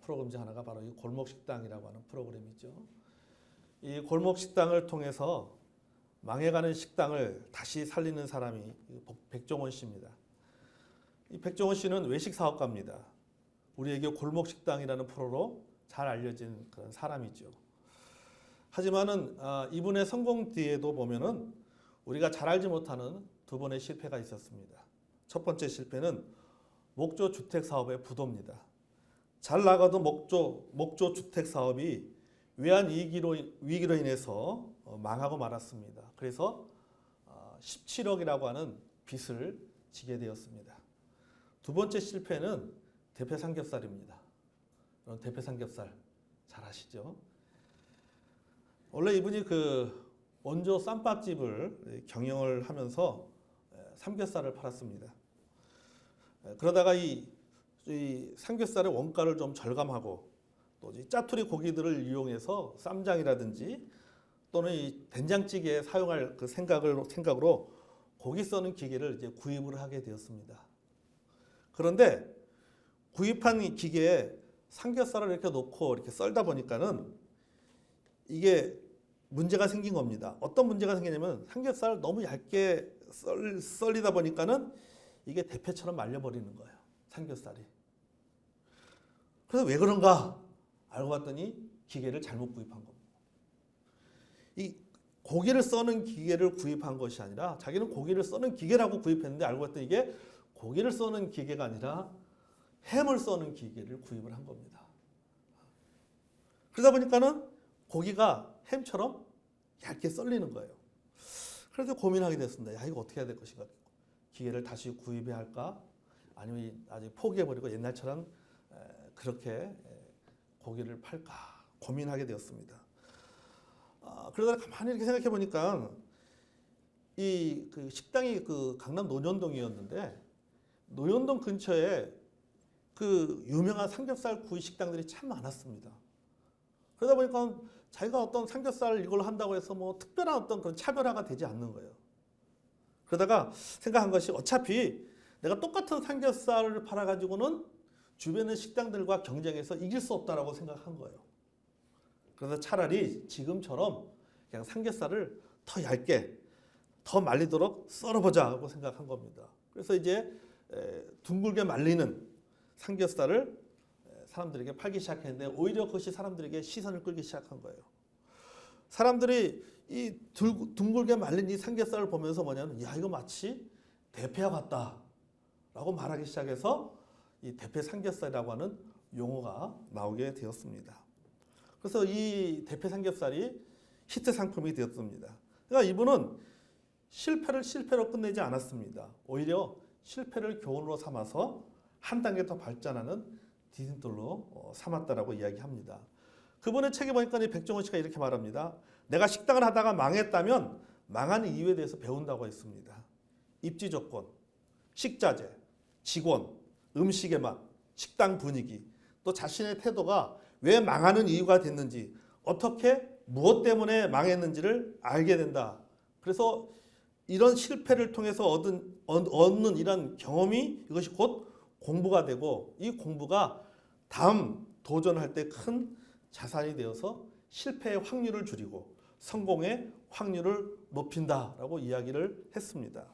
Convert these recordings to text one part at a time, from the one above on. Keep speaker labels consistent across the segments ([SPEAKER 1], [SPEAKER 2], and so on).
[SPEAKER 1] 프로그램 중 하나가 바로 이 골목식당이라고 하는 프로그램이죠. 이 골목식당을 통해서 망해가는 식당을 다시 살리는 사람이 백종원 씨입니다. 이 백종원 씨는 외식 사업가입니다. 우리에게 골목식당이라는 프로로 잘 알려진 그런 사람이죠. 하지만은 이분의 성공 뒤에도 보면은 우리가 잘 알지 못하는 두 번의 실패가 있었습니다. 첫 번째 실패는 목조 주택 사업의 부도입니다. 잘 나가던 목조 주택 사업이 외환 위기로 인해서 망하고 말았습니다. 그래서 17억이라고 하는 빚을 지게 되었습니다. 두 번째 실패는 대패 삼겹살입니다. 여러분 대패 삼겹살 잘 아시죠? 원래 이분이 그 원조 쌈밥집을 경영을 하면서 삼겹살을 팔았습니다. 그러다가 이 삼겹살의 원가를 좀 절감하고 또 짜투리 고기들을 이용해서 쌈장이라든지 또는 이 된장찌개에 사용할 그 생각으로 고기 써는 기계를 이제 구입을 하게 되었습니다. 그런데 구입한 이 기계에 삼겹살을 이렇게 놓고 이렇게 썰다 보니까는 이게 문제가 생긴 겁니다. 어떤 문제가 생기냐면 삼겹살을 너무 얇게 썰리다 보니까는 이게 대패처럼 말려버리는 거예요. 삼겹살이. 그래서 왜 그런가 알고 봤더니 기계를 잘못 구입한 겁니다. 이 고기를 써는 기계를 구입한 것이 아니라 자기는 고기를 써는 기계라고 구입했는데 알고 봤더니 이게 고기를 써는 기계가 아니라 햄을 써는 기계를 구입을 한 겁니다. 그러다 보니까는 고기가 햄처럼 얇게 썰리는 거예요. 그래서 고민하게 됐습니다. 야, 이거 어떻게 해야 될 것인가? 기계를 다시 구입해야 할까? 아니면 아직 포기해버리고 옛날처럼 그렇게 고기를 팔까? 고민하게 되었습니다. 그러다가 가만히 이렇게 생각해 보니까 이 그 식당이 그 강남 논현동이었는데 논현동 근처에 그 유명한 삼겹살 구이 식당들이 참 많았습니다. 그러다 보니까 자기가 어떤 삼겹살 이걸 한다고 해서 뭐 특별한 어떤 그런 차별화가 되지 않는 거예요. 그러다가 생각한 것이 어차피 내가 똑같은 삼겹살을 팔아가지고는 주변의 식당들과 경쟁해서 이길 수 없다라고 생각한 거예요. 그래서 차라리 지금처럼 그냥 삼겹살을 더 얇게, 더 말리도록 썰어보자 하고 생각한 겁니다. 그래서 이제 둥글게 말리는 삼겹살을 사람들에게 팔기 시작했는데 오히려 그것이 사람들에게 시선을 끌기 시작한 거예요. 사람들이 이 둥글게 말린 이 삼겹살을 보면서 뭐냐면 야 이거 마치 대패와 같다라고 말하기 시작해서 이 대패 삼겹살이라고 하는 용어가 나오게 되었습니다. 그래서 이 대패 삼겹살이 히트 상품이 되었습니다. 그러니까 이분은 실패를 실패로 끝내지 않았습니다. 오히려 실패를 교훈으로 삼아서 한 단계 더 발전하는 디딤돌로 삼았다라고 이야기합니다. 그분의 책에 보니까 이 백종원 씨가 이렇게 말합니다. 내가 식당을 하다가 망했다면 망한 이유에 대해서 배운다고 했습니다. 입지 조건, 식자재, 직원, 음식의 맛, 식당 분위기, 또 자신의 태도가 왜 망하는 이유가 됐는지, 어떻게 무엇 때문에 망했는지를 알게 된다. 그래서 이런 실패를 통해서 얻는 이런 경험이 이것이 곧 공부가 되고 이 공부가 다음 도전할 때 큰 자산이 되어서 실패의 확률을 줄이고 성공의 확률을 높인다라고 이야기를 했습니다.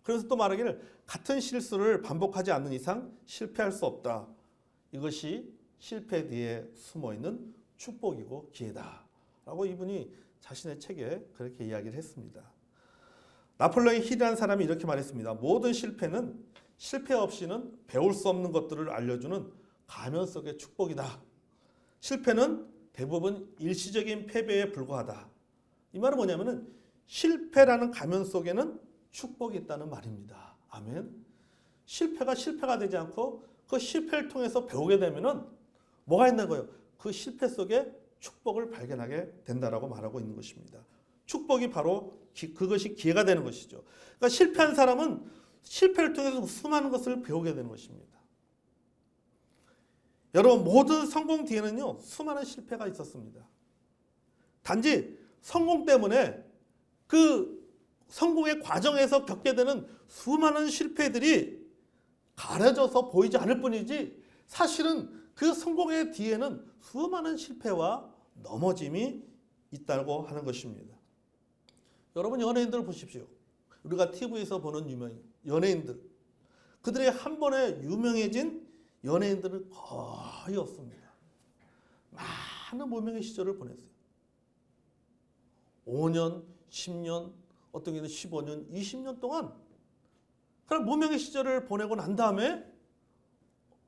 [SPEAKER 1] 그래서 또 말하기를 같은 실수를 반복하지 않는 이상 실패할 수 없다. 이것이 실패 뒤에 숨어있는 축복이고 기회다라고 이분이 자신의 책에 그렇게 이야기를 했습니다. 나폴레옹 힐이라는 사람이 이렇게 말했습니다. 모든 실패는 실패 없이는 배울 수 없는 것들을 알려주는 가면 속의 축복이다. 실패는 대부분 일시적인 패배에 불과하다. 이 말은 뭐냐면은 실패라는 가면 속에는 축복이 있다는 말입니다. 아멘. 실패가 되지 않고 그 실패를 통해서 배우게 되면은 뭐가 있는 거예요? 그 실패 속에 축복을 발견하게 된다라고 말하고 있는 것입니다. 축복이 바로 그것이 기회가 되는 것이죠. 그러니까 실패한 사람은 실패를 통해서 수많은 것을 배우게 되는 것입니다. 여러분 모든 성공 뒤에는요 수많은 실패가 있었습니다. 단지 성공 때문에 그 성공의 과정에서 겪게 되는 수많은 실패들이 가려져서 보이지 않을 뿐이지 사실은 그 성공의 뒤에는 수많은 실패와 넘어짐이 있다고 하는 것입니다. 여러분 연예인들 보십시오. 우리가 TV에서 보는 연예인들, 그들이 한 번에 유명해진 연예인들은 거의 없습니다. 많은 무명의 시절을 보냈어요. 5년, 10년, 어떤 경우는 15년, 20년 동안 그런 무명의 시절을 보내고 난 다음에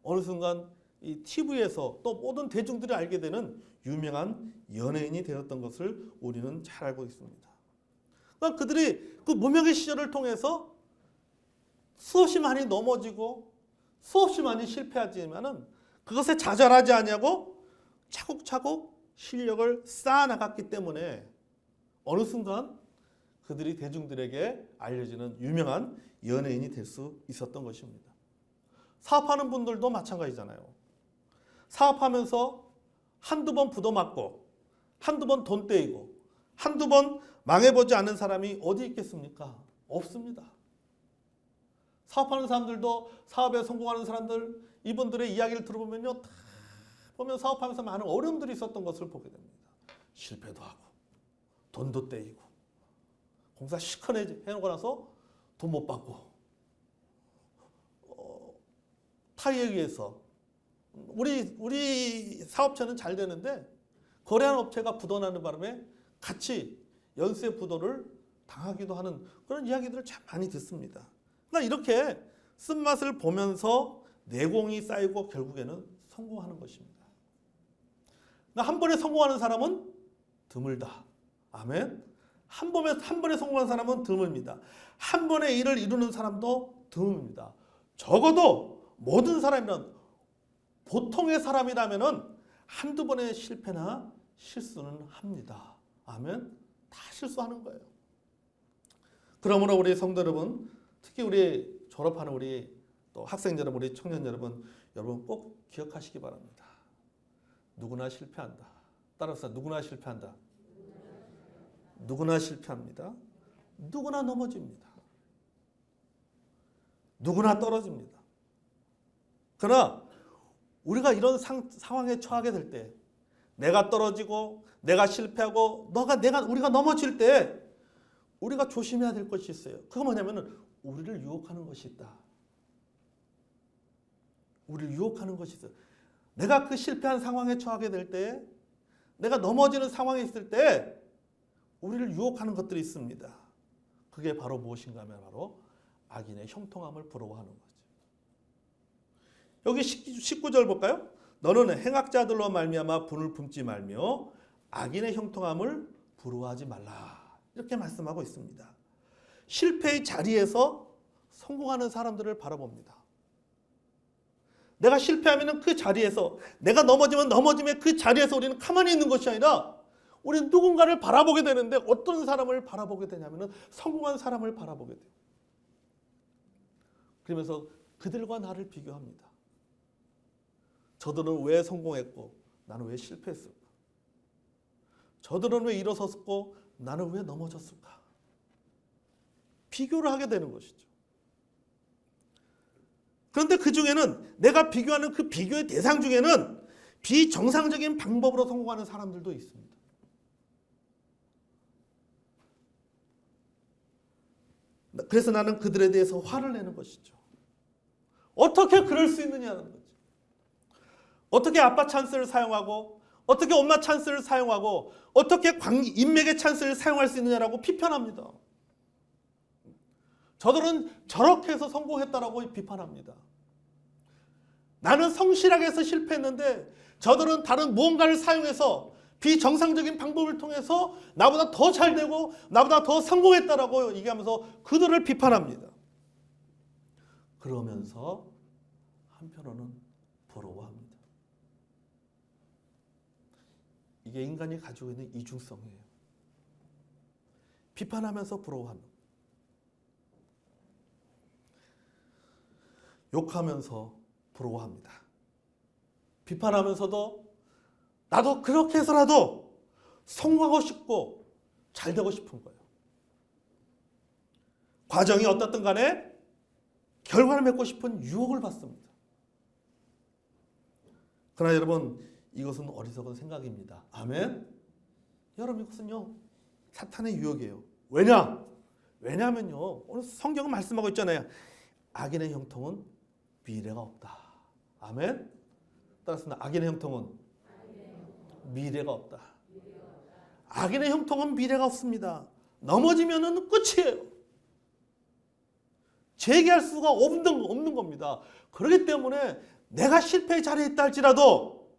[SPEAKER 1] 어느 순간 이 TV에서 또 모든 대중들이 알게 되는 유명한 연예인이 되었던 것을 우리는 잘 알고 있습니다. 그러니까 그들이 그 무명의 시절을 통해서 수없이 많이 넘어지고 수없이 많이 실패하지만은 그것에 좌절하지 아니하고 차곡차곡 실력을 쌓아나갔기 때문에 어느 순간 그들이 대중들에게 알려지는 유명한 연예인이 될 수 있었던 것입니다. 사업하는 분들도 마찬가지잖아요. 사업하면서 한두 번 부도맞고 한두 번 돈 떼이고 한두 번 망해보지 않은 사람이 어디 있겠습니까? 없습니다. 사업하는 사람들도 사업에 성공하는 사람들 이분들의 이야기를 들어보면요. 다 보면 사업하면서 많은 어려움들이 있었던 것을 보게 됩니다. 실패도 하고 돈도 떼이고 공사 시커내 해놓고 나서 돈 못 받고 타이에 의해서 우리 사업체는 잘 되는데 거래하는 업체가 부도나는 바람에 같이 연쇄 부도를 당하기도 하는 그런 이야기들을 참 많이 듣습니다. 그러니까 이렇게 쓴맛을 보면서 내공이 쌓이고 결국에는 성공하는 것입니다. 그러니까 한 번에 성공하는 사람은 드물다. 아멘. 한 번에 성공한 사람은 드뭅니다. 한 번에 일을 이루는 사람도 드뭅니다. 적어도 모든 사람이란 보통의 사람이라면은 한두 번의 실패나 실수는 합니다. 아멘. 다 실수하는 거예요. 그러므로 우리 성도 여러분, 특히 우리 졸업하는 우리 또 학생 여러분, 우리 청년 여러분 꼭 기억하시기 바랍니다. 누구나 실패한다. 따라서 누구나 실패한다. 누구나 실패합니다. 누구나 넘어집니다. 누구나 떨어집니다. 그러나 우리가 이런 상황에 처하게 될 때 내가 떨어지고 내가 실패하고 우리가 넘어질 때 우리가 조심해야 될 것이 있어요. 그거 뭐냐면은 우리를 유혹하는 것이 있다. 우리를 유혹하는 것이 있어요. 내가 그 실패한 상황에 처하게 될 때 내가 넘어지는 상황에 있을 때 우리를 유혹하는 것들이 있습니다. 그게 바로 무엇인가 하면 바로 악인의 형통함을 부러워하는 거죠. 여기 19절 볼까요? 너는 행악자들로 말미암아 분을 품지 말며 악인의 형통함을 부러워하지 말라. 이렇게 말씀하고 있습니다. 실패의 자리에서 성공하는 사람들을 바라봅니다. 내가 실패하면 그 자리에서 내가 넘어지면 넘어짐의 그 자리에서 우리는 가만히 있는 것이 아니라 우리는 누군가를 바라보게 되는데 어떤 사람을 바라보게 되냐면 성공한 사람을 바라보게 돼요. 그러면서 그들과 나를 비교합니다. 저들은 왜 성공했고 나는 왜 실패했을까? 저들은 왜 일어섰고 나는 왜 넘어졌을까? 비교를 하게 되는 것이죠. 그런데 그 중에는 내가 비교하는 그 비교의 대상 중에는 비정상적인 방법으로 성공하는 사람들도 있습니다. 그래서 나는 그들에 대해서 화를 내는 것이죠. 어떻게 그럴 수 있느냐는 거죠. 어떻게 아빠 찬스를 사용하고 어떻게 엄마 찬스를 사용하고 어떻게 인맥의 찬스를 사용할 수 있느냐라고 비판합니다. 저들은 저렇게 해서 성공했다라고 비판합니다. 나는 성실하게 해서 실패했는데 저들은 다른 무언가를 사용해서 비정상적인 방법을 통해서 나보다 더 잘 되고 나보다 더 성공했다라고 얘기하면서 그들을 비판합니다. 그러면서 한편으로는 부러워합니다. 이게 인간이 가지고 있는 이중성이에요. 비판하면서 부러워하는, 욕하면서 부러워합니다. 비판하면서도 나도 그렇게 해서라도 성공하고 싶고 잘 되고 싶은 거예요. 과정이 어떻든 간에 결과를 맺고 싶은 유혹을 받습니다. 그러나 여러분, 이것은 어리석은 생각입니다. 아멘. 여러분, 이것은요 사탄의 유혹이에요. 왜냐하면요 오늘 성경은 말씀하고 있잖아요. 악인의 형통은 미래가 없다. 아멘. 따라서 악인의 형통은 미래가 없다. 악인의 형통은 미래가 없습니다. 넘어지면은 끝이에요. 재기할 수가 없는 겁니다. 그렇기 때문에 내가 실패의 자리에 있다 할지라도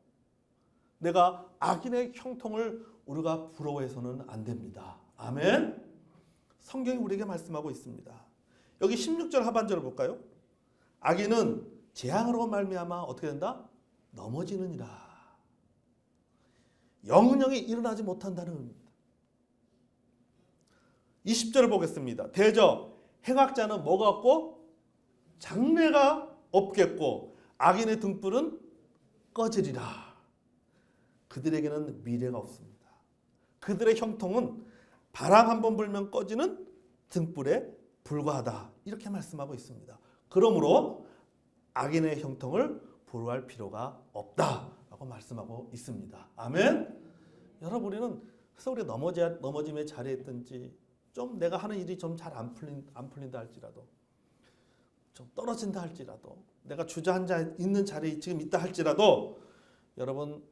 [SPEAKER 1] 내가 악인의 형통을 우리가 부러워해서는 안 됩니다. 아멘. 성경이 우리에게 말씀하고 있습니다. 여기 16절 하반절을 볼까요? 악인은 재앙으로 말미암아 어떻게 된다? 넘어지느니라. 영영이 일어나지 못한다는 의미입니다. 20절을 보겠습니다. 대저 행악자는 뭐가 없고 장래가 없겠고 악인의 등불은 꺼지리라. 그들에게는 미래가 없습니다. 그들의 형통은 바람 한 번 불면 꺼지는 등불에 불과하다. 이렇게 말씀하고 있습니다. 그러므로 악인의 형통을 부러워할 필요가 없다라고 말씀하고 있습니다. 아멘. 여러분, 우리는 그래서 우리가 넘어짐의 자리에 있든지 좀 내가 하는 일이 좀 잘 안 풀린다 할지라도 좀 떨어진다 할지라도 내가 주저앉아 있는 자리에 지금 있다 할지라도 여러분,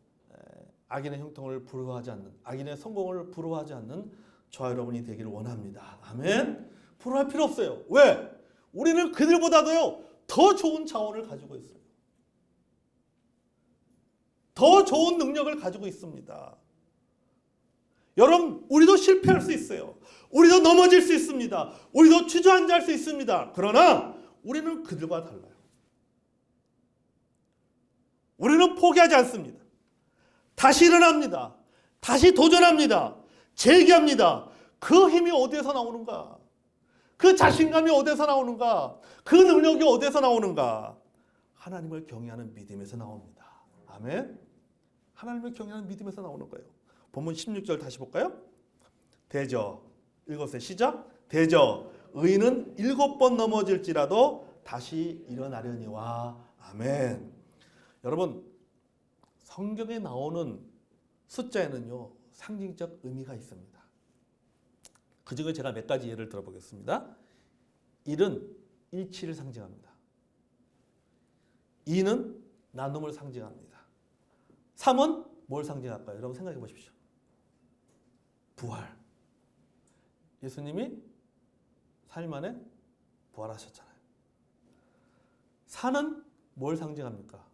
[SPEAKER 1] 악인의 형통을 부러워하지 않는, 악인의 성공을 부러워하지 않는 저와 여러분이 되기를 원합니다. 아멘. 부러워할 필요 없어요. 왜? 우리는 그들보다도요 더 좋은 자원을 가지고 있어요. 더 좋은 능력을 가지고 있습니다. 여러분, 우리도 실패할 수 있어요. 우리도 넘어질 수 있습니다. 우리도 주저앉을 수 있습니다. 그러나 우리는 그들과 달라요. 우리는 포기하지 않습니다. 다시 일어납니다. 다시 도전합니다. 재기합니다. 그 힘이 어디에서 나오는가? 그 자신감이 어디에서 나오는가? 그 능력이 어디에서 나오는가? 하나님을 경외하는 믿음에서 나옵니다. 아멘. 하나님을 경외하는 믿음에서 나오는 거예요. 본문 16절 다시 볼까요? 대저, 읽었어요. 시작. 대저 의인은 7번 넘어질지라도 다시 일어나려니와. 아멘. 여러분, 성경에 나오는 숫자에는요 상징적 의미가 있습니다. 그 중에 제가 몇 가지 예를 들어보겠습니다. 1은 일치를 상징합니다. 2는 나눔을 상징합니다. 3은 뭘 상징할까요? 여러분 생각해 보십시오. 부활. 예수님이 4일 만에 부활하셨잖아요. 4는 뭘 상징합니까?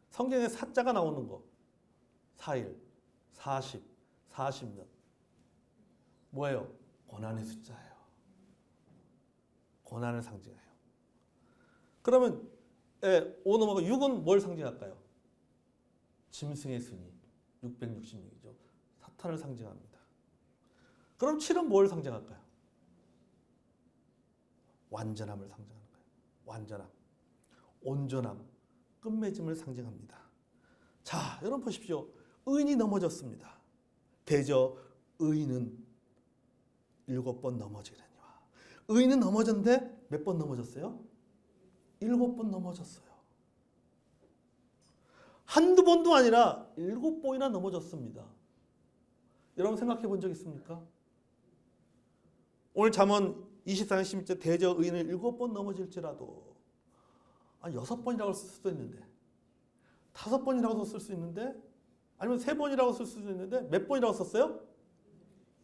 [SPEAKER 1] 성경에 4자가 나오는 거. 4일, 40, 40년. 뭐예요? 고난의 숫자예요. 고난을 상징해요. 그러면 5 넘어가 6은 뭘 상징할까요? 짐승의 승리, 666이죠. 사탄을 상징합니다. 그럼 7은 뭘 상징할까요? 완전함을 상징하는 거예요. 완전함, 온전함, 끝맺음을 상징합니다. 자, 여러분 보십시오. 의인이 넘어졌습니다. 대저 의인은 7번 넘어지려니와. 의인은 넘어졌는데 몇 번 넘어졌어요? 7번 넘어졌어요. 한두 번도 아니라 7번이나 넘어졌습니다. 여러분 생각해 본 적 있습니까? 오늘 잠언 24장 16절 대저 의인은 7번 넘어질지라도 6번이라고 쓸 수도 있는데 5번이라고 쓸 수 있는데 아니면 3번이라고 쓸 수도 있는데 몇 번이라고 썼어요?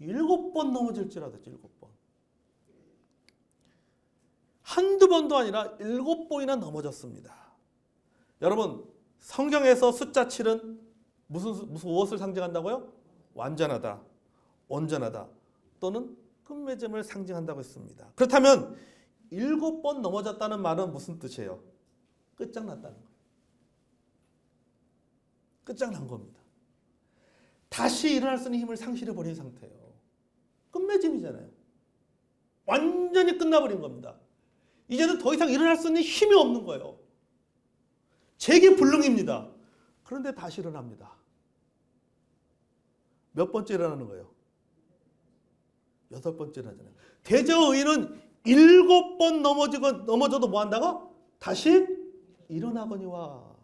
[SPEAKER 1] 7번 넘어질지라도 7번. 한두 번도 아니라 7번이나 넘어졌습니다. 여러분, 성경에서 숫자 7은 무엇을 상징한다고요? 완전하다, 온전하다 또는 끝맺음을 상징한다고 했습니다. 그렇다면 7번 넘어졌다는 말은 무슨 뜻이에요? 끝장났다는 거예요. 끝장난 겁니다. 다시 일어날 수 있는 힘을 상실해버린 상태예요. 끝맺음이잖아요. 완전히 끝나버린 겁니다. 이제는 더 이상 일어날 수 있는 힘이 없는 거예요. 재기불능입니다. 그런데 다시 일어납니다. 몇 번째 일어나는 거예요? 8번째 일어나잖아요. 대저 의인은 7번 넘어져도 뭐 한다고? 다시 일어나거니와.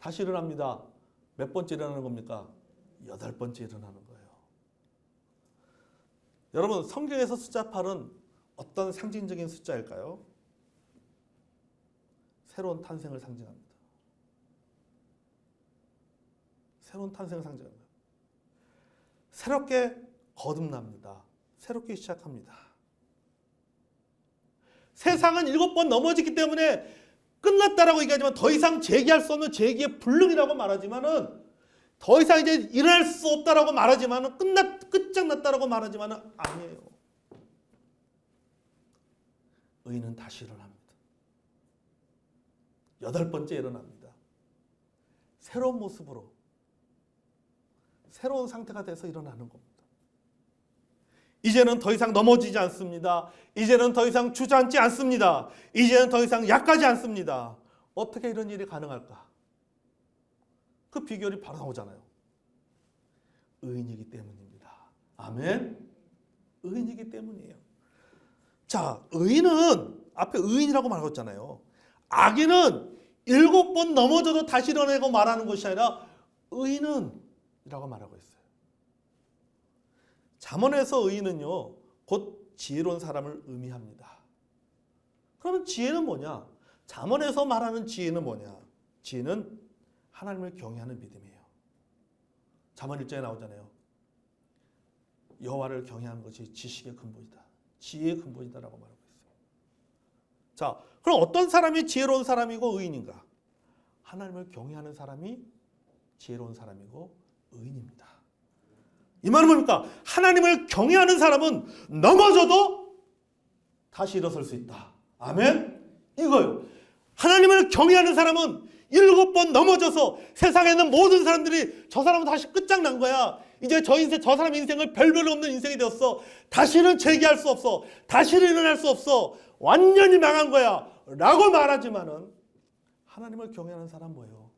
[SPEAKER 1] 다시 일어납니다. 몇 번째 일어나는 겁니까? 8번째 일어나는 거예요. 여러분, 성경에서 숫자 8은 어떤 상징적인 숫자일까요? 새로운 탄생을 상징합니다. 새로운 탄생을 상징합니다. 새롭게 거듭납니다. 새롭게 시작합니다. 세상은 7번 넘어지기 때문에 끝났다라고 얘기하지만 더 이상 재기할 수 없는 재기의 불능이라고 말하지만은 더 이상 이제 일어날 수 없다라고 말하지만은 끝장났다라고 말하지만은 아니에요. 의인은 다시 일어납니다. 8번째 일어납니다. 새로운 모습으로 새로운 상태가 돼서 일어나는 겁니다. 이제는 더 이상 넘어지지 않습니다. 이제는 더 이상 주저앉지 않습니다. 이제는 더 이상 약하지 않습니다. 어떻게 이런 일이 가능할까? 그 비결이 바로 나오잖아요. 의인이기 때문입니다. 아멘. 의인이기 때문이에요. 자, 의인은 앞에 의인이라고 말했잖아요. 악인은 7번 넘어져도 다시 일어나고 말하는 것이 아니라 의인은 이라고 말하고 있어요. 잠언에서 의인은요, 곧 지혜로운 사람을 의미합니다. 그러면 지혜는 뭐냐? 잠언에서 말하는 지혜는 뭐냐? 지혜는 하나님을 경외하는 믿음이에요. 잠언 1장에 나오잖아요. 여호와를 경외하는 것이 지식의 근본이다. 지혜의 근본이다라고 말하고 있어요. 자, 그럼 어떤 사람이 지혜로운 사람이고 의인인가? 하나님을 경외하는 사람이 지혜로운 사람이고 의인입니다. 이 말은 뭡니까? 하나님을 경외하는 사람은 넘어져도 다시 일어설 수 있다. 아멘? 이거요. 하나님을 경외하는 사람은 7번 넘어져서 세상에 있는 모든 사람들이 저 사람은 다시 끝장난 거야. 이제 저 사람 인생은 별별 없는 인생이 되었어. 다시는 재기할 수 없어. 다시는 일어날 수 없어. 완전히 망한 거야. 라고 말하지만은 하나님을 경외하는 사람 뭐예요?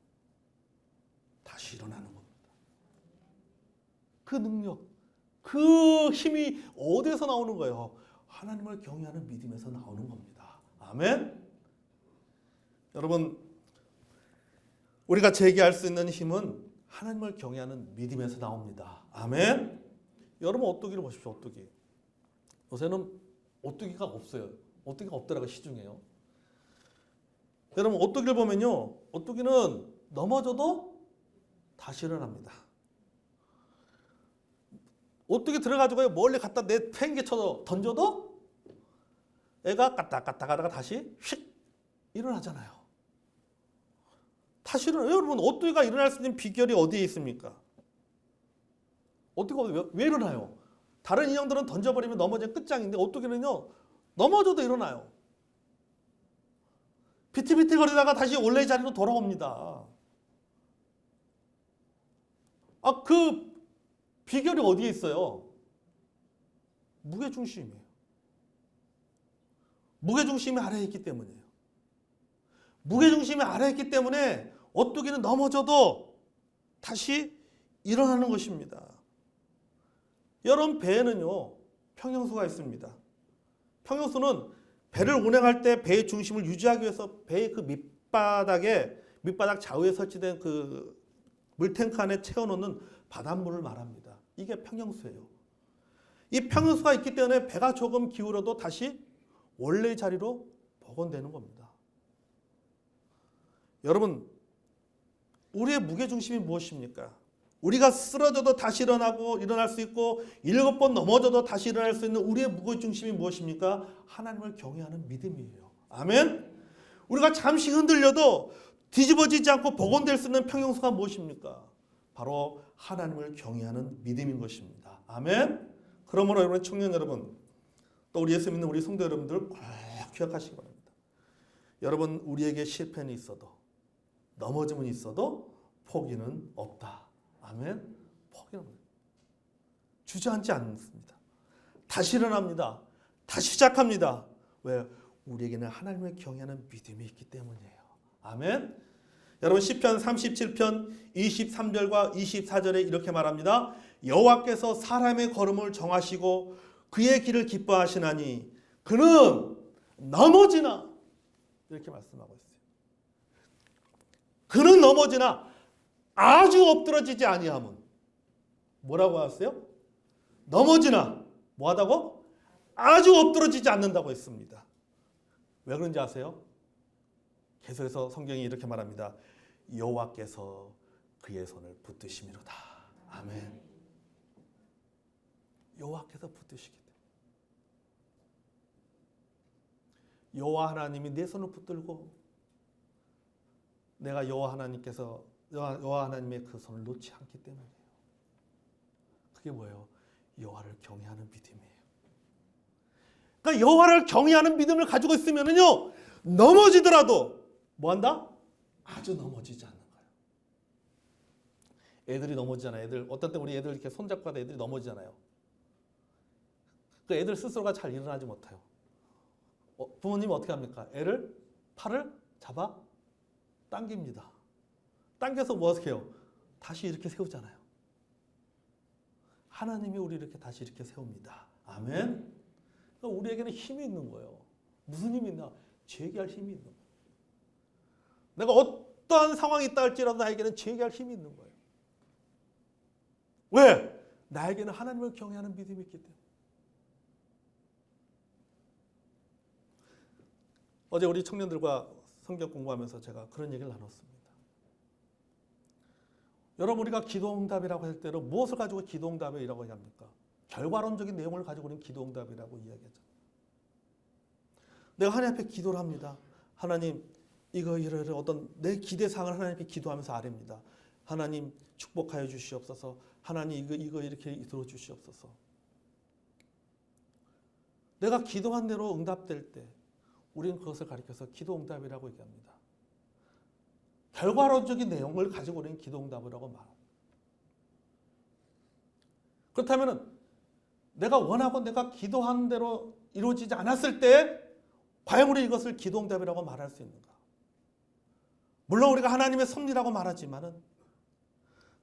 [SPEAKER 1] 다시 일어나는 겁니다. 그 능력, 그 힘이 어디에서 나오는 거예요? 하나님을 경외하는 믿음에서 나오는 겁니다. 아멘? 여러분, 우리가 제기할 수 있는 힘은 하나님을 경외하는 믿음에서 나옵니다. 아멘? 여러분, 오뚜기를 보십시오. 오뚜기. 요새는 오뚜기가 없어요. 오뚜기가 없더라고 시중에요. 여러분, 오뚜기를 보면요, 오뚜기는 넘어져도 다시 일어납니다. 오뚜기 들어가지고 멀리 갖다 내팽개쳐서 던져도 애가 까딱까딱 하다가 다시 휙 일어나잖아요. 다시 일어나요. 여러분, 오뚜기가 일어날 수 있는 비결이 어디에 있습니까? 오뚜기가 왜 일어나요? 다른 인형들은 던져버리면 넘어지면 끝장인데 오뚜기는요, 넘어져도 일어나요. 비틀비틀거리다가 다시 원래 자리로 돌아옵니다. 그 비결이 어디에 있어요? 무게중심이에요. 무게중심이 아래에 있기 때문이에요. 무게중심이 아래에 있기 때문에 오뚜기는 넘어져도 다시 일어나는 것입니다. 여러분, 배에는요, 평형수가 있습니다. 평형수는 배를 운행할 때 배의 중심을 유지하기 위해서 배의 그 밑바닥 좌우에 설치된 그 물탱크 안에 채워놓는 바닷물을 말합니다. 이게 평형수예요. 이 평형수가 있기 때문에 배가 조금 기울어도 다시 원래의 자리로 복원되는 겁니다. 여러분, 우리의 무게중심이 무엇입니까? 우리가 쓰러져도 다시 일어날 수 있고 7번 넘어져도 다시 일어날 수 있는 우리의 무게중심이 무엇입니까? 하나님을 경외하는 믿음이에요. 아멘? 우리가 잠시 흔들려도 뒤집어지지 않고 복원될 수 있는 평형수가 무엇입니까? 바로 하나님을 경외하는 믿음인 것입니다. 아멘? 그러므로 여러분, 청년 여러분, 또 우리 예수 믿는 우리 성도 여러분들 꼭 기억하시기 바랍니다. 여러분, 우리에게 실패는 있어도 넘어짐은 있어도 포기는 없다. 아멘? 포기는 없다. 주저앉지 않습니다. 다시 일어납니다. 다시 시작합니다. 왜? 우리에게는 하나님을 경외하는 믿음이 있기 때문이에요. 아멘? 여러분, 시편 37편 23절과 24절에 이렇게 말합니다. 여호와께서 사람의 걸음을 정하시고 그의 길을 기뻐하시나니 그는 넘어지나, 이렇게 말씀하고 있어요. 그는 넘어지나 아주 엎드러지지 아니함은 뭐라고 하셨어요? 넘어지나 뭐하다고? 아주 엎드러지지 않는다고 했습니다. 왜 그런지 아세요? 계속해서 성경이 이렇게 말합니다. 여호와께서 그의 손을 붙드심이로다. 아멘. 여호와께서 붙드시기 때문에 여호와 하나님이 내 손을 붙들고 내가 여호와 하나님의 그 손을 놓지 않기 때문이에요. 그게 뭐예요? 여호와를 경외하는 믿음이에요. 그러니까 여호와를 경외하는 믿음을 가지고 있으면은요 넘어지더라도 뭐한다? 아주 넘어지지 않는 거예요. 애들이 넘어지잖아요. 애들 어떤 때 우리 애들 이렇게 손잡고 하다 애들이 넘어지잖아요. 그 애들 스스로가 잘 일어나지 못해요. 부모님이 어떻게 합니까? 애를 팔을 잡아 당깁니다. 당겨서 뭐 어떻게 해요? 다시 이렇게 세우잖아요. 하나님이 우리를 이렇게 다시 이렇게 세웁니다. 아멘. 그러니까 우리에게는 힘이 있는 거예요. 무슨 힘이 있나? 제기할 힘이 있는 거예요. 내가 어떠한 상황이 있다 할지라도 나에게는 제기할 힘이 있는 거예요. 왜? 나에게는 하나님을 경외하는 믿음이 있기 때문에. 어제 우리 청년들과 성경 공부하면서 제가 그런 얘기를 나눴습니다. 여러분 우리가 기도응답이라고 할 때는 무엇을 가지고 기도응답이라고 합니까? 결과론적인 내용을 가지고 우리는 기도응답이라고 이야기하잖아요. 내가 하나님 앞에 기도를 합니다. 하나님 이거 이런 어떤 내 기대사항을 하나님께 기도하면서 아뢰입니다. 하나님 축복하여 주시옵소서. 하나님 이거 이렇게 들어주시옵소서. 내가 기도한 대로 응답될 때 우리는 그것을 가리켜서 기도응답이라고 얘기합니다. 결과론적인 내용을 가지고 우리는 기도응답이라고 말합니다. 그렇다면 내가 원하고 내가 기도한 대로 이루어지지 않았을 때 과연 우리 이것을 기도응답이라고 말할 수 있는가? 물론 우리가 하나님의 섭리라고 말하지만은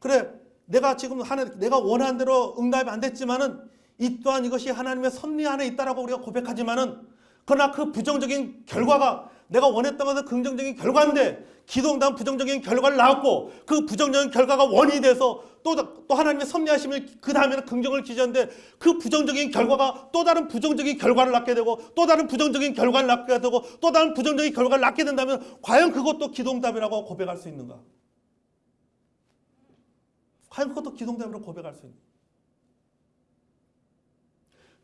[SPEAKER 1] 그래 내가 지금 내가 원한 대로 응답이 안 됐지만은 이 또한 이것이 하나님의 섭리 안에 있다라고 우리가 고백하지만은 그러나 그 부정적인 결과가 내가 원했던 것은 긍정적인 결과인데 기도응답은 부정적인 결과를 낳았고 그 부정적인 결과가 원인이 돼서 또 하나님의 섭리하심을 그 다음에는 긍정을 기재하는데 그 부정적인 결과가 또 다른 부정적인 결과를 낳게 되고 또 다른 부정적인 결과를 낳게 되고 또 다른 부정적인 결과를 낳게 된다면 과연 그것도 기도응답이라고 고백할 수 있는가? 과연 그것도 기도응답이라고 고백할 수 있는가?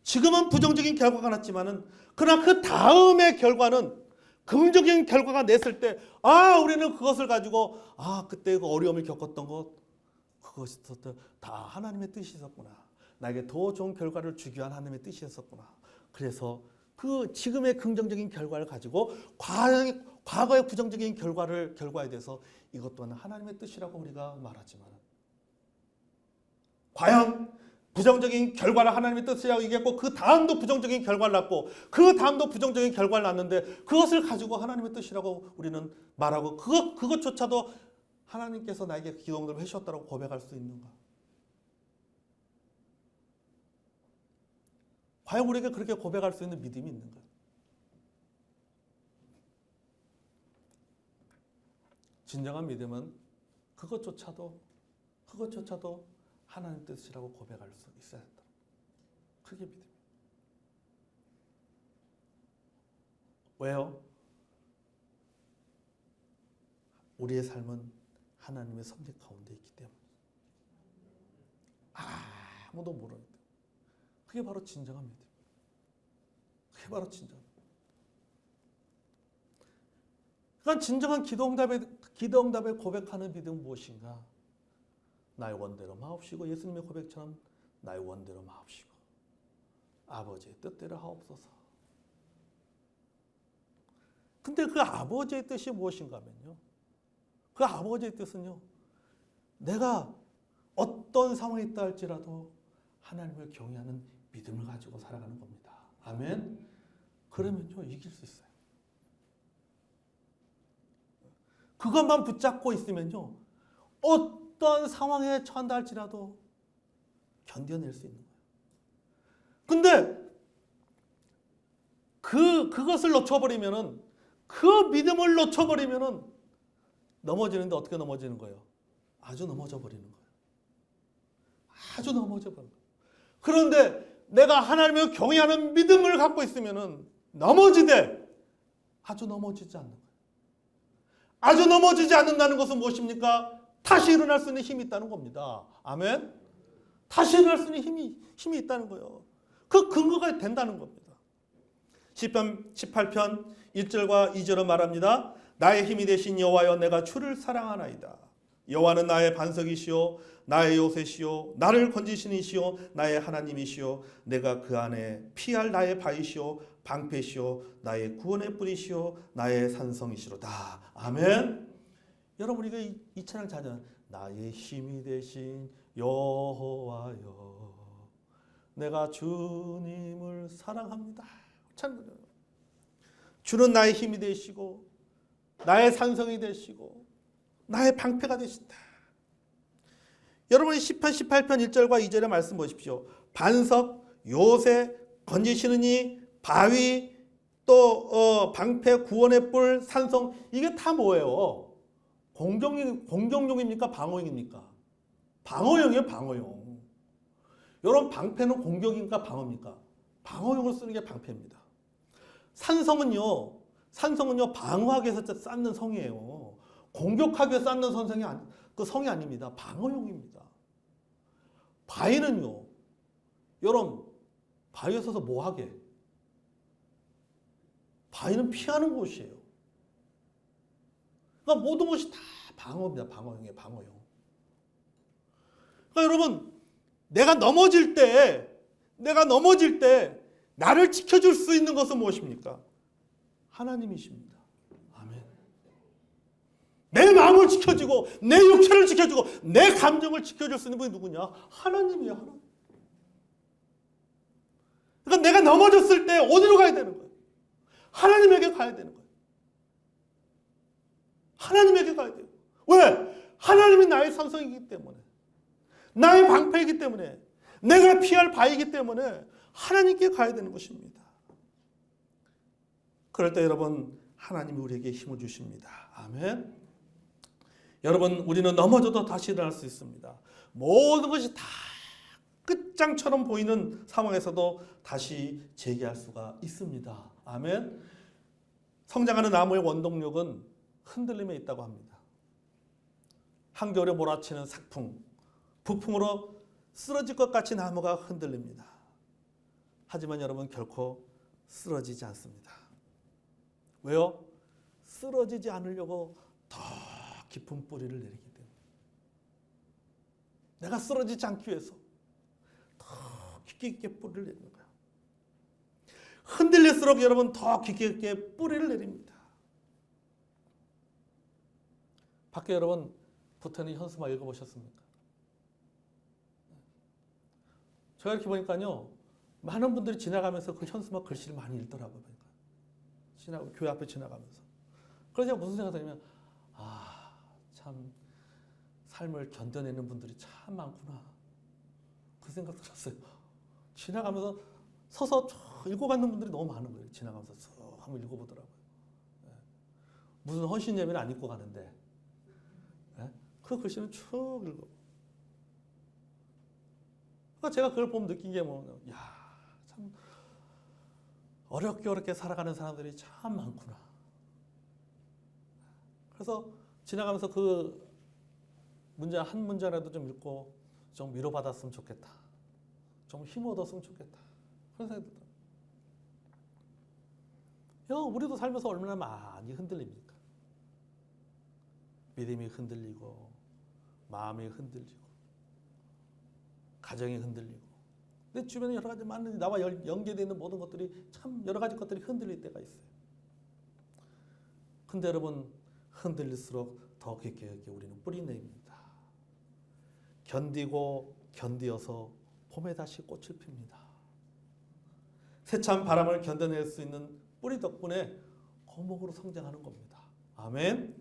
[SPEAKER 1] 지금은 부정적인 결과가 났지만은 그러나 그 다음의 결과는 긍정적인 결과가 냈을 때 우리는 그것을 가지고 그때 그 어려움을 겪었던 것 그것이 다 하나님의 뜻이 있었구나. 나에게 더 좋은 결과를 주기 위한 하나님의 뜻이 있었구나. 그래서 그 지금의 긍정적인 결과를 가지고 과거의 부정적인 결과에 대해서 이것 또한 하나님의 뜻이라고 우리가 말하지만 과연 부정적인 결과를 하나님의 뜻이라고 얘기했고 그 다음도 부정적인 결과를 낳고 그 다음도 부정적인 결과를 낳는데 그것을 가지고 하나님의 뜻이라고 우리는 말하고 그것조차도 하나님께서 나에게 기도응답을 해주셨다고 고백할 수 있는가? 과연 우리에게 그렇게 고백할 수 있는 믿음이 있는가? 진정한 믿음은 그것조차도 하나님 뜻이라고 고백할 수 있어야 한다. 그게 믿음이에요. 왜요? 우리의 삶은 하나님의 섭리 가운데 있기 때문에 아무도 모르는데 그게 바로 진정한 믿음. 그게 바로 진정한 믿음. 그러니까 진정한 기도응답에 고백하는 믿음은 무엇인가? 나의 원대로 마옵시고 예수님의 고백처럼 나의 원대로 마옵시고 아버지의 뜻대로 하옵소서. 근데 그 아버지의 뜻이 무엇인가 하면요. 그 아버지의 뜻은요. 내가 어떤 상황에 있다 할지라도 하나님을 경외하는 믿음을 가지고 살아가는 겁니다. 아멘. 그러면요. 이길 수 있어요. 그것만 붙잡고 있으면요. 어떤 상황에 처한다 할지라도 견뎌낼 수 있는 거예요. 근데 그것을 놓쳐버리면은 그 믿음을 놓쳐버리면은 넘어지는데 어떻게 넘어지는 거예요? 아주 넘어져 버리는 거예요. 아주 넘어져 버리는 거예요. 그런데 내가 하나님을 경외하는 믿음을 갖고 있으면은 넘어지되 아주 넘어지지 않는 거예요. 아주 넘어지지 않는다는 것은 무엇입니까? 다시 일어날 수 있는 힘이 있다는 겁니다. 아멘? 다시 일어날 수 있는 힘이 있다는 거예요. 그 근거가 된다는 겁니다. 시편 18편 1절과 2절은 말합니다. 나의 힘이 되신 여호와여 내가 주를 사랑하나이다. 여호와는 나의 반석이시오 나의 요새시오 나를 건지시는 이시오 나의 하나님이시오 내가 그 안에 피할 나의 바위시오 방패시오 나의 구원의 뿌리시오 나의 산성이시로다. 아멘. 여러분 우리가 이 찬양 자녀 나의 힘이 되신 여호와여 내가 주님을 사랑합니다. 주는 나의 힘이 되시고 나의 산성이 되시고 나의 방패가 되신다. 여러분이 시편 18편 1절과 2절의 말씀 보십시오. 반석, 요새, 건지시는 이, 바위, 또 방패, 구원의 뿔, 산성 이게 다 뭐예요? 공격용입니까? 방어용입니까? 방어용이에요. 방어용. 여러분 방패는 공격인가 방어입니까? 방어용을 쓰는 게 방패입니다. 산성은요 방어하기 위해서 쌓는 성이에요. 공격하기 위해서 쌓는 그 성이 아닙니다. 방어용입니다. 바위는요 여러분 바위에 서서 뭐하게? 바위는 피하는 곳이에요. 그러니까 모든 것이 다 방어입니다. 방어용이에요. 방어용. 그러니까 여러분 내가 넘어질 때 나를 지켜줄 수 있는 것은 무엇입니까? 하나님이십니다. 아멘. 내 마음을 지켜주고 내 육체를 지켜주고 내 감정을 지켜줄 수 있는 분이 누구냐? 하나님이에요. 하나님. 그러니까 내가 넘어졌을 때 어디로 가야 되는 거예요? 하나님에게 가야 되는 거예요. 하나님에게 가야 돼요. 왜? 하나님이 나의 산성이기 때문에 나의 방패이기 때문에 내가 피할 바위이기 때문에 하나님께 가야 되는 것입니다. 그럴 때 여러분 하나님이 우리에게 힘을 주십니다. 아멘. 여러분 우리는 넘어져도 다시 일어날 수 있습니다. 모든 것이 다 끝장처럼 보이는 상황에서도 다시 재기할 수가 있습니다. 아멘. 성장하는 나무의 원동력은 흔들림에 있다고 합니다. 한겨울에 몰아치는 삭풍, 북풍으로 쓰러질 것 같이 나무가 흔들립니다. 하지만 여러분 결코 쓰러지지 않습니다. 왜요? 쓰러지지 않으려고 더 깊은 뿌리를 내리기 때문에. 내가 쓰러지지 않기 위해서 더 깊게 깊게 뿌리를 내리는 거예요. 흔들릴수록 여러분 더 깊게 깊게 뿌리를 내립니다. 밖에 여러분 붙어있는 현수막 읽어보셨습니까? 제가 이렇게 보니까요 많은 분들이 지나가면서 그 현수막 글씨를 많이 읽더라고요. 교회 앞에 지나가면서. 그래서 제가 무슨 생각하냐면 참 삶을 견뎌내는 분들이 참 많구나. 그 생각 들었어요. 지나가면서 서서 읽어가는 분들이 너무 많은 거예요. 지나가면서 한번 읽어보더라고요. 무슨 헌신 예배는 안 읽고 가는데 그 글씨는 쭉 읽어. 그러니까 제가 그걸 보면 느낀 게 뭐냐면 참 어렵게 살아가는 사람들이 참 많구나. 그래서 지나가면서 그 문제 한 문제라도 좀 읽고 좀 위로받았으면 좋겠다. 좀 힘 얻었으면 좋겠다. 그런 생각이 들어요. 우리도 살면서 얼마나 많이 흔들립니까? 믿음이 흔들리고 마음이 흔들리고 가정이 흔들리고 내 주변에 여러 가지 많은 나와 연계되어 있는 모든 것들이 참 여러 가지 것들이 흔들릴 때가 있어요. 근데 여러분 흔들릴수록 더 깊게 우리는 뿌리내립니다. 견디어서 봄에 다시 꽃을 핍니다. 세찬 바람을 견뎌낼 수 있는 뿌리 덕분에 거목으로 성장하는 겁니다. 아멘.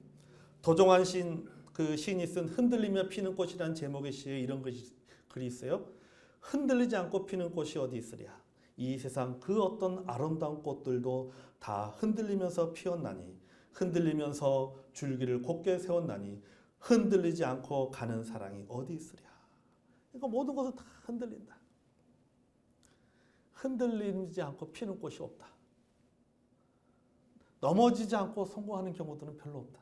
[SPEAKER 1] 도종환 시인이 쓴 흔들리며 피는 꽃이라는 제목의 시에 이런 글이 있어요. 흔들리지 않고 피는 꽃이 어디 있으랴. 이 세상 그 어떤 아름다운 꽃들도 다 흔들리면서 피었나니 흔들리면서 줄기를 곧게 세웠나니 흔들리지 않고 가는 사랑이 어디 있으랴. 그러니까 모든 것은 다 흔들린다. 흔들리지 않고 피는 꽃이 없다. 넘어지지 않고 성공하는 경우들은 별로 없다.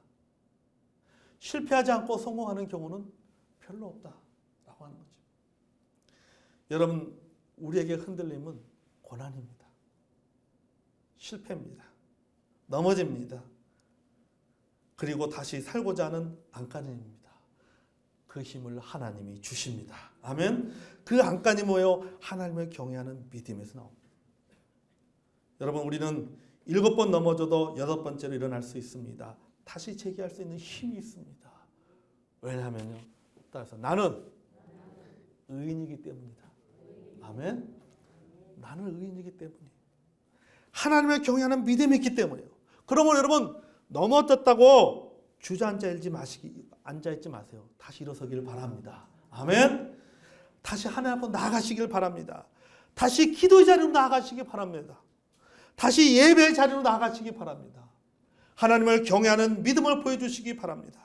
[SPEAKER 1] 실패하지 않고 성공하는 경우는 별로 없다라고 하는 거죠. 여러분, 우리에게 흔들림은 고난입니다. 실패입니다. 넘어집니다. 그리고 다시 살고자 하는 안간힘입니다. 그 힘을 하나님이 주십니다. 아멘. 그 안간이 뭐예요? 하나님을 경외하는 믿음에서 나옵니다. 여러분, 우리는 7번 넘어져도 8번째로 일어날 수 있습니다. 다시 재기할 수 있는 힘이 있습니다. 왜냐하면요, 따라서 나는 의인이기 때문이다. 아멘. 나는 의인이기 때문이에요. 하나님을 경외하는 믿음이 있기 때문이에요. 그러면 여러분, 넘어졌다고 주저앉아 앉아있지 마세요. 다시 일어서기를 바랍니다. 아멘. 다시 하나님 앞으로 나아가시길 바랍니다. 다시 기도의 자리로 나아가시기 바랍니다. 다시 예배의 자리로 나아가시기 바랍니다. 하나님을 경외하는 믿음을 보여주시기 바랍니다.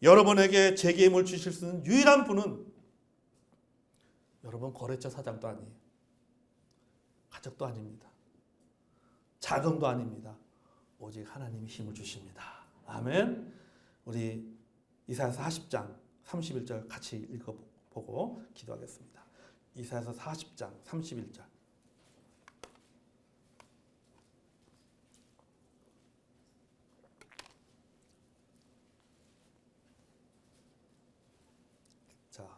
[SPEAKER 1] 여러분에게 재기의 힘을 주실 수 있는 유일한 분은 여러분 거래처 사장도 아니에요. 가족도 아닙니다. 자금도 아닙니다. 오직 하나님이 힘을 주십니다. 아멘. 우리 이사야서 40장 31절 같이 읽어보고 기도하겠습니다. 이사야서 40장 31절. 자,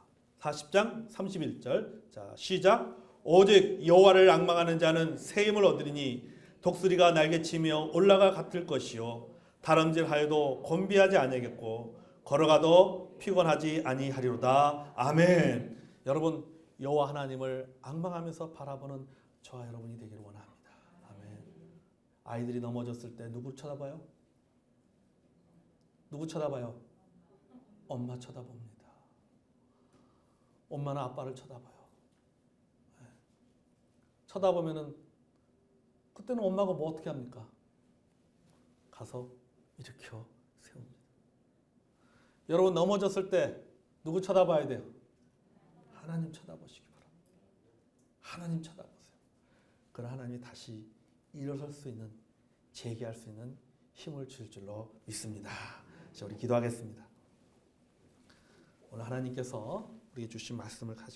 [SPEAKER 1] 40장 31절. 자, 시작. 오직 여호와를 앙망하는 자는 새 힘을 얻으리니 독수리가 날개치며 올라가 같을 것이요 다름질하여도 곤비하지 아니하겠고 걸어가도 피곤하지 아니하리로다. 아멘. 여러분, 여호와 하나님을 앙망하면서 바라보는 저와 여러분이 되기를 원합니다. 아멘. 아이들이 넘어졌을 때 누구 쳐다봐요? 누구 쳐다봐요? 엄마 쳐다봅니다. 엄마는 아빠를 쳐다봐요. 쳐다보면은 그때는 엄마가 뭐 어떻게 합니까? 가서 일으켜 세웁니다. 여러분, 넘어졌을 때 누구 쳐다봐야 돼요? 하나님 쳐다보시기 바랍니다. 하나님 쳐다보세요. 그럼 하나님이 다시 일어설 수 있는, 재기할 수 있는 힘을 줄 줄로 믿습니다. 자, 우리 기도하겠습니다. 오늘 하나님께서 우리에게 주신 말씀을 가지고